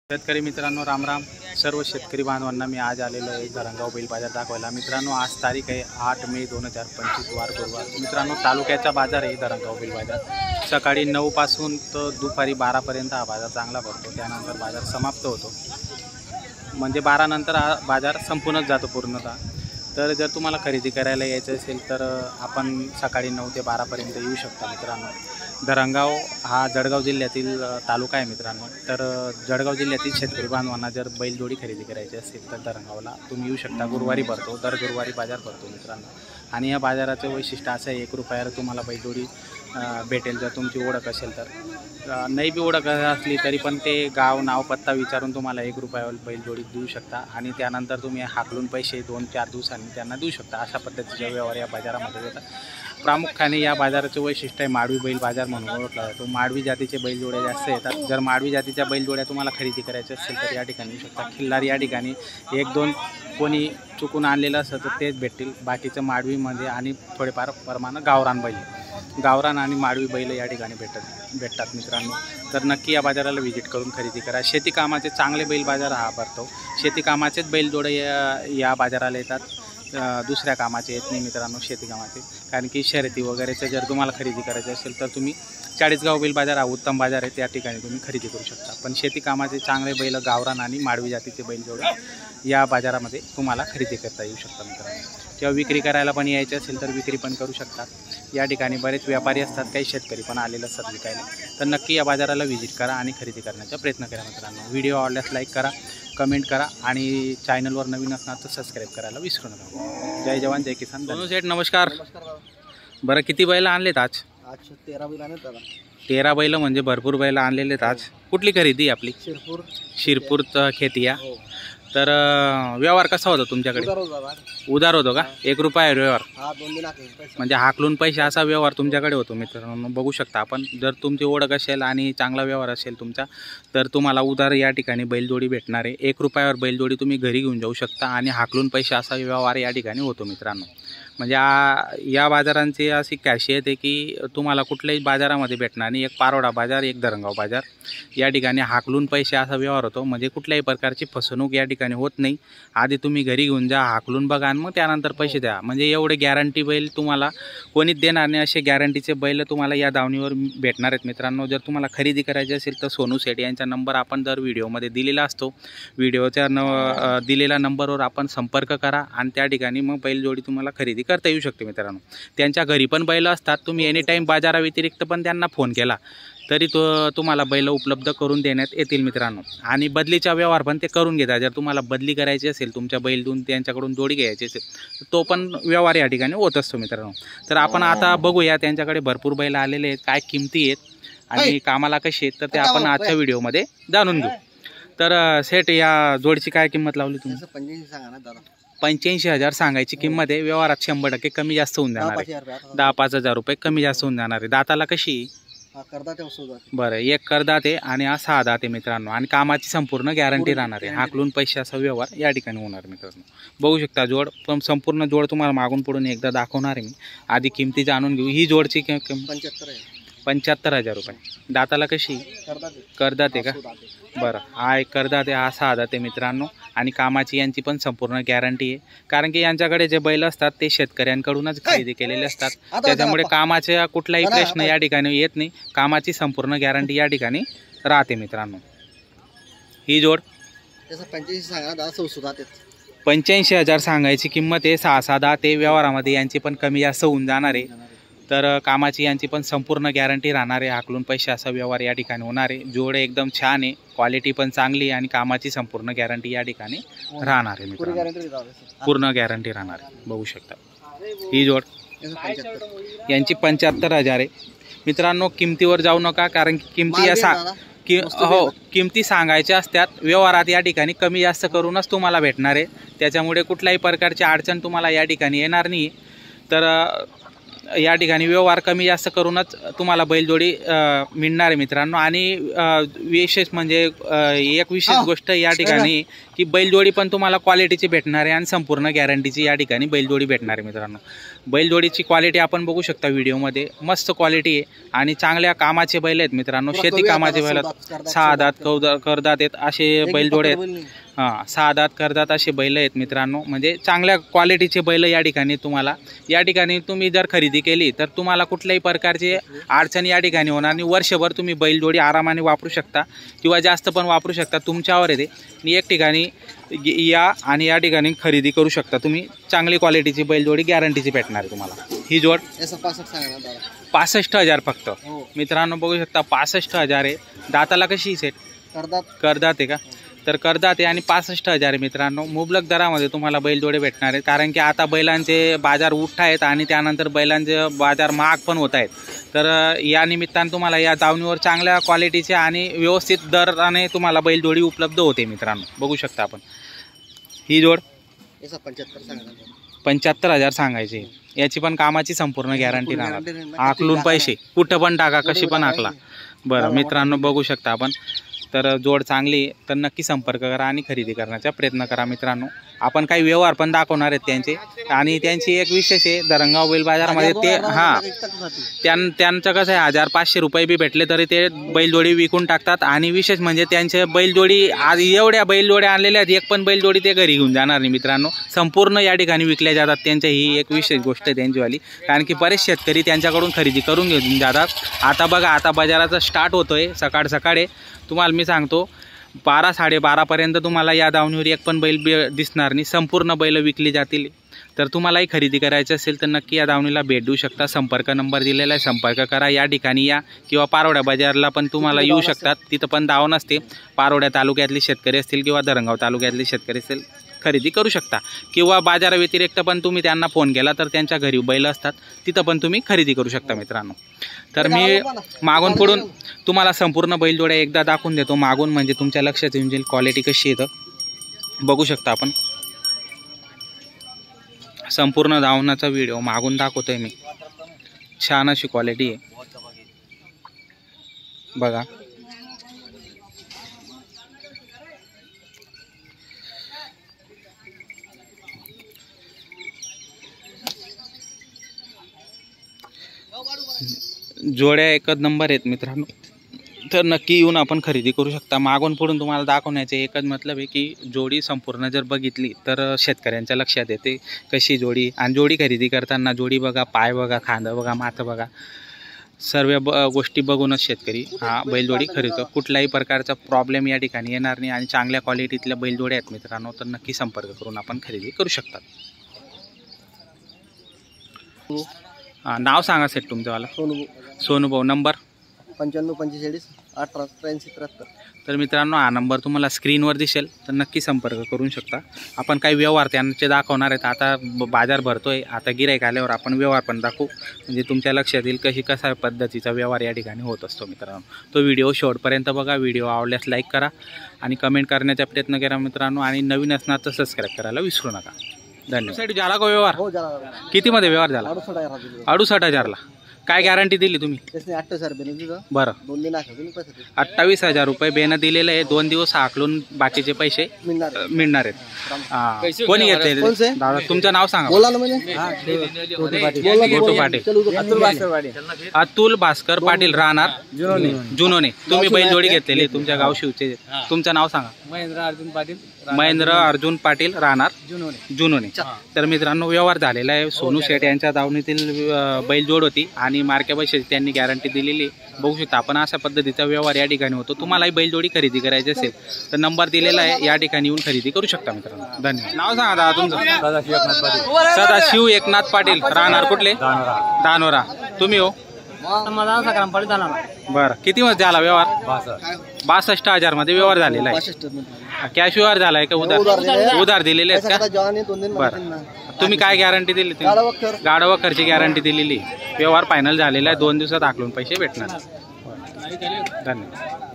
शेतकरी मित्रांनो राम राम. सर्व शेतकरी बांधवांना मी आज आलेलो आहे धरणगाव बैल बाजार दाखवायला. मित्रांनो आज तारीख आहे 8 मे 2025 वार गुरुवार. मित्रांनो तालुक्याचा बाजार आहे धरणगाव बैल बाजार. सकाळी 9 पासून तर दुपारी 12 पर्यंत हा बाजार चांगला भरतो. त्यानंतर बाजार समाप्त होतो, म्हणजे 12 नंतर हा बाजार संपूनच जातो पूर्णतः. तर जर तुम्हाला खरेदी करायला यायचं असेल तर आपण सकाळी 9 ते 12 पर्यंत येऊ शकता. मित्रांनो धरणगाव हा जळगाव जिल्ह्यातील तालुका आहे मित्रांनो. तर जळगाव जिल्ह्यातील शेतकरी बांधवांना जर बैलजोडी खरेदी करायची असेल तर धरणगावला तुम्ही येऊ शकता. गुरुवारी भरतो, दर गुरुवारी बाजार भरतो मित्रांनो. आणि या बाजाराचं वैशिष्ट्य असं आहे, 1 रुपयाला तुम्हाला बैलजोडी भेटेल जर तुमची ओळख असेल तर. नाही बी ओळख असली तरी पण ते गाव नाव पत्ता विचारून तुम्हाला 1 रुपयावर बैलजोडी देऊ शकता. आणि त्यानंतर तुम्ही हाकलून पैसे 2-4 दिवसांनी त्यांना देऊ शकता. अशा पद्धतीचे व्यवहार या बाजारामध्ये होतात. प्रामुख्याने या बाजाराचे वैशिष्ट्य आहे माडवी बैल बाजार म्हणून ओळखला जातो. माडवी जातीचे बैलजोड्या जास्त येतात. जर माडवी जातीच्या बैलजोड्या तुम्हाला खरेदी करायच्या असेल तर या ठिकाणी येऊ शकता. खिल्लार या ठिकाणी 1-2 कोणी चुकून आणलेलं असतं तर तेच भेटतील. बाकीचं माडवीमध्ये आणि थोडेफार प्रमाणात गावरान आणि माडवी बैल या ठिकाणी भेटतात मित्रांनो. तर नक्की या बाजाराला व्हिजिट करून खरेदी करा. शेती कामाचे चांगले बैल बाजार हा भरतो. शेती कामाचेच बैलजोडे या बाजाराला येतात, दुसऱ्या कामाचे येत नाही मित्रांनो. शेती कामाचे, कारण की शर्यती वगैरेचं जर तुम्हाला खरेदी करायचं असेल तर तुम्ही चाळीसगाव बैल बाजार हा उत्तम बाजार आहे, त्या ठिकाणी तुम्ही खरेदी करू शकता. पण शेती कामाचे चांगले बैल गावरान आणि माडवी जातीचे बैलजोडे या बाजारामध्ये तुम्हाला खरेदी करता येऊ शकता मित्रांनो. किंवा विक्री करायला पण यायचे असेल तर विक्री पण करू शकतात. या ठिकाणी बरेच व्यापारी असतात, काही शेतकरी पण आलेले असतात विकायला. तर नक्की या बाजाराला व्हिजिट करा आणि खरेदी करण्याचा प्रयत्न करा मित्रांनो. व्हिडिओ आवडल्यास लाईक करा, कमेंट करा आणि चॅनलवर नवीन असणार तर सबस्क्राईब करायला विसरू नका. जय जवान जय किसान. दोनों सेठ नमस्कार. बरं किती बैल आणलेत आज? 13 बैल आणले दादा. 13 बैल म्हणजे भरपूर बैल आणलेले आहेत आज. कुठली खरेदी आपली? शिरपूरचं खेती. तर व्यवहार कसा होता तुमच्याकडे? उधार होतो का? 1 रुपया व्यवहार म्हणजे हाकलून पैसे असा व्यवहार तुमच्याकडे होतो मित्रांनो. बघू शकता आपण. जर तुमची ओळख असेल आणि चांगला व्यवहार असेल तुमचा तर तुम्हाला उधार या ठिकाणी बैलजोडी भेटणार आहे. 1 रुपयावर बैलजोडी तुम्ही घरी घेऊन जाऊ शकता आणि हाकलून पैसे असा व्यवहार या ठिकाणी होतो मित्रांनो. म्हणजे या बाजारांची अशी खासियत आहे की तुम्हाला कुठल्याही बाजारामध्ये भेटणार नाही. एक पारोडा बाजार, एक धरणगाव बाजार, या ठिकाणी हाकलून पैसे असा व्यवहार होतो. म्हणजे कुठल्याही प्रकारची फसवणूक या ठिकाणी होत नाही. आधी तुम्ही घरी घेऊन जा, हाकलून बघा आणि मग त्यानंतर पैसे द्या. म्हणजे एवढे गॅरंटी बैल तुम्हाला कोणीच देणार नाही. असे गॅरंटीचे बैल तुम्हाला या दावणीवर भेटणार आहेत मित्रांनो. जर तुम्हाला खरेदी करायची असेल तर सोनू सेठ यांचा नंबर आपण दर व्हिडिओमध्ये दिलेला असतो. व्हिडिओच्या दिलेल्या नंबरवर आपण संपर्क करा आणि त्या ठिकाणी मग बैलजोडी तुम्हाला खरेदी करता येऊ शकते मित्रांनो. त्यांच्या घरी पण बैल असतात. तुम्ही एनी टाईम बाजाराव्यतिरिक्त पण त्यांना फोन केला तरी तुम्हाला बैल उपलब्ध करून देण्यात येतील मित्रांनो. आणि बदलीचा व्यवहार पण ते करून घेतात. जर तुम्हाला बदली करायची असेल, तुमच्या बैल देऊन त्यांच्याकडून जोडी घ्यायची असेल तर तो पण व्यवहार या ठिकाणी होत असतो मित्रांनो. तर आपण आता बघूया त्यांच्याकडे भरपूर बैल आलेले आहेत, काय किमती आहेत आणि कामाला कशी आहेत तर ते आपण आजच्या व्हिडिओमध्ये जाणून घेऊ. तर सेठ या जोडची काय किंमत लावली तुम्ही? 85,000 सांगायची किंमत आहे. व्यवहारात 100% कमी जास्त होऊन जाणार आहे. 10-5 हजार रुपये कमी जास्त होऊन जाणार आहे. दाताला कशी? बरं, एक करदात आहे आणि हा 6 दात आहे मित्रांनो. आणि कामाची संपूर्ण गॅरंटी राहणार आहे. हाकलून पैसे असा व्यवहार या ठिकाणी होणार मित्रांनो. बघू शकता जोड, पण संपूर्ण जोड तुम्हाला मागून पुढून एकदा दाखवणार आहे मी. आधी किमती जाणून घेऊ. ही जोडची किंमत 75,000 रुपये. दाताला कशी? करदात आहे का? बरं, हा एक करदात आहे, हा 6 दात आहे मित्रांनो. आणि कामाची यांची पण संपूर्ण गॅरंटी आहे, कारण की यांच्याकडे जे बैल असतात ते शेतकऱ्यांकडूनच खरेदी केलेले असतात. त्याच्यामुळे कामाचा कुठलाही प्रश्न या ठिकाणी येत नाही. कामाची संपूर्ण गॅरंटी या ठिकाणी राहते मित्रांनो. ही जोड 85,000 सांगायची किंमत आहे. 6-6 दात आहे. व्यवहारामध्ये यांची पण कमी जास्त होऊन जाणार आहे. तर कामाची यांची पण संपूर्ण गॅरंटी राहणार आहे. हाकलून पैसे असा व्यवहार या ठिकाणी होणार आहे. जोड एकदम छान आहे, क्वालिटी पण चांगली आणि कामाची संपूर्ण गॅरंटी या ठिकाणी राहणार आहे मित्रांनो. पूर्ण गॅरंटी राहणार आहे. बघू शकता ही जोड यांची 75,000 आहे मित्रांनो. किमतीवर जाऊ नका, कारण की किमती किमती सांगायच्या असतात. व्यवहारात या ठिकाणी कमी जास्त करूनच तुम्हाला भेटणार आहे. त्याच्यामुळे कुठल्याही प्रकारची अडचण तुम्हाला या ठिकाणी येणार नाही. तर या ठिकाणी व्यवहार कमी जास्त करूनच तुम्हाला बैलजोडी मिळणार आहे मित्रांनो. आणि विशेष म्हणजे एक विशेष गोष्ट या ठिकाणी की बैलजोडी पण तुम्हाला क्वालिटीची भेटणार आहे आणि संपूर्ण गॅरंटीची या ठिकाणी बैलजोडी भेटणार आहे मित्रांनो. बैलजोडीची क्वालिटी आपण बघू शकता व्हिडिओमध्ये, मस्त क्वालिटी आहे आणि चांगल्या कामाचे बैल आहेत मित्रांनो. शेती कामाचे बैल आहेत, 6 दात करदात आहेत असे बैलजोडे आहेत. हां, 6 दात करदात असे बैल आहेत मित्रांनो. म्हणजे चांगल्या क्वालिटीचे बैल या ठिकाणी तुम्हाला या ठिकाणी तुम्ही जर खरेदी केली तर तुम्हाला कुठल्याही प्रकारची अडचणी या ठिकाणी होणार नाही. वर्षभर तुम्ही बैलजोडी आरामाने वापरू शकता किंवा जास्त पण वापरू शकता, तुमच्यावर येते. आणि एक ठिकाणी या आणि या ठिकाणी खरेदी करू शकता तुम्ही. चांगली क्वालिटीची बैलजोडी गॅरंटीची भेटणार आहे तुम्हाला. ही जोड 65,000 फक्त मित्रांनो बघू शकता. 65,000 आहे. दाताला कशी सेट करदात आहे का? तर करदात आहे आणि 65,000 आहे मित्रांनो. मुबलक दरामध्ये तुम्हाला बैलजोडे भेटणार आहेत, कारण की आता बैलांचे बाजार उठत आहेत आणि त्यानंतर बैलांचे बाजार महाग पण होत आहेत. तर या निमित्तानं तुम्हाला या दावणीवर चांगल्या क्वालिटीचे आणि व्यवस्थित दराने तुम्हाला बैलजोडी उपलब्ध होते मित्रांनो. बघू शकता आपण. ही जोड 75,000 सांगायची. याची पण कामाची संपूर्ण गॅरंटी राहणार. आकलून पैसे कुठं पण टाका, कशी पण आकला. बरं मित्रांनो बघू शकता आपण. तर जोड चांगली तर नक्की संपर्क करा आणि खरेदी करण्याचा प्रयत्न करा मित्रांनो. आपण काही व्यवहार पण दाखवणार आहेत त्यांचे. आणि त्यांची एक विशेष आहे धरणगाव बैल बाजारामध्ये ते त्यांचं कसं आहे 1,500 रुपये बी भेटले तरी ते बैलजोडी विकून टाकतात. आणि विशेष म्हणजे त्यांचे बैलजोडी आज एवढ्या बैलजोड्या आणलेल्या आहेत, एक पण बैलजोडी ते घरी घेऊन जाणार नाही मित्रांनो. संपूर्ण या ठिकाणी विकल्या जातात. त्यांच्या ही एक विशेष गोष्ट आहे त्यांचीवाली, कारण की बरेच शेतकरी त्यांच्याकडून खरेदी करून घेऊन जातात. आता बघा, आता बाजाराचा स्टार्ट होतोय सकाळी. तुम्हाला मी सांगतो 12-12:30पर्यंत तुम्हाला या दावणीवर एक पण बैल दिसणार नाही. संपूर्ण बैल विकली जातील. तर तुम्हालाही खरेदी करायची असेल तर नक्की या दावणीला भेट देऊ शकता. संपर्क नंबर दिलेला आहे, संपर्क करा. या ठिकाणी या किंवा पारोड्या बाजारला पण तुम्हाला येऊ शकतात. तिथं पण दावण असते. पारोड्या तालुक्यातले शेतकरी असतील किंवा धरणगाव तालुक्यातले शेतकरी असतील खरेदी करू शकता. किंवा बाजाराव्यतिरिक्त पण तुम्ही त्यांना फोन केला तर त्यांच्या घरी बैल असतात, तिथं पण तुम्ही खरेदी करू शकता मित्रांनो. तर मी मागून पुढून तुम्हाला संपूर्ण बैलजोड्या एकदा दाखवून देतो. मागून म्हणजे तुमच्या लक्षात येऊन जाईल क्वालिटी कशी येतं. बघू शकता आपण. संपूर्ण धावण्याचा व्हिडिओ मागून दाखवतोय मी. छान अशी क्वालिटी आहे बघा. जोड्या एकच नंबर आहेत मित्रांनो. तर नक्की येऊन आपण खरेदी करू शकता. मागून पुढून तुम्हाला दाखवण्याचे एकच मतलब आहे की जोडी संपूर्ण जर बघितली तर शेतकऱ्यांच्या लक्षात येते कशी जोडी. आणि जोडी खरेदी करताना जोडी बघा, पाय बघा, खांदा बघा, माथा बघा, सर्व गोष्टी बघूनच शेतकरी हा बैलजोडी खरेदतो. कुठल्याही प्रकारचा प्रॉब्लेम या ठिकाणी येणार नाही. आणि चांगल्या क्वालिटीतल्या बैलजोड्या आहेत मित्रांनो. तर नक्की संपर्क करून आपण खरेदी करू शकतात. नाव सांगा सेट तुमच्यावाला. सोनूभाऊ. नंबर 95-45-18-83-73. तर मित्रांनो हा नंबर तुम्हाला स्क्रीनवर दिसेल, तर नक्की संपर्क करू शकता. आपण काही व्यवहार त्यांचे दाखवणार आहेत. आता बाजार भरतोय, आता गिराईक आल्यावर आपण व्यवहार पण दाखवू, म्हणजे तुमच्या लक्षात येईल कशा पद्धतीचा व्यवहार या ठिकाणी होत असतो मित्रांनो. तो व्हिडिओ शेवटपर्यंत बघा. व्हिडिओ आवडल्यास लाईक करा आणि कमेंट करण्याचा प्रयत्न करा मित्रांनो. आणि नवीन असणार तर सबस्क्राईब करायला विसरू नका. धन्यवाद. झाला का व्यवहार? कितीमध्ये व्यवहार झाला? 68,000ला. काय गॅरंटी दिली तुम्ही? 28,000 बरं, 28,000 रुपये बेनं दिलेले आहे. 2 दिवस आकलून बाकीचे पैसे मिळणार आहेत. कोणी घेतले दादा? तुमचं नाव सांगा. अतुल भास्कर पाटील राहणार जुनोने. तुम्ही बैलजोडी घेतलेली तुमच्या गाव शिवचे. तुमचं नाव सांगा. महेंद्र अर्जुन पाटील राहणार जुनोने. तर मित्रांनो व्यवहार झालेला आहे. सोनू शेठ यांच्या दावणीतील बैलजोड होती आणि मार्क्या पैसे त्यांनी गॅरंटी दिलेली. बघू शकता आपण अशा पद्धतीचा व्यवहार या ठिकाणी होतो. तुम्हालाही बैलजोडी खरेदी करायची असेल तर नंबर दिलेला आहे, या ठिकाणी येऊन खरेदी करू शकता मित्रांनो. धन्यवाद. नाव सांगा दादा तुमचं. सदाशिव एकनाथ पाटील राहणार कुठले? धानोरा. तुम्ही हो? बरं. किती मध्ये झाला व्यवहार? 62,000 मध्ये व्यवहार झालेला आहे. कॅश व्यवहार झालाय का उधार दिलेले आहेत का? बरं. तुम्ही काय गॅरंटी दिली? गाडा वखरची गॅरंटी दिलेली. व्यवहार फायनल झालेला आहे. 2 दिवसात आकलून पैसे भेटणार. धन्यवाद.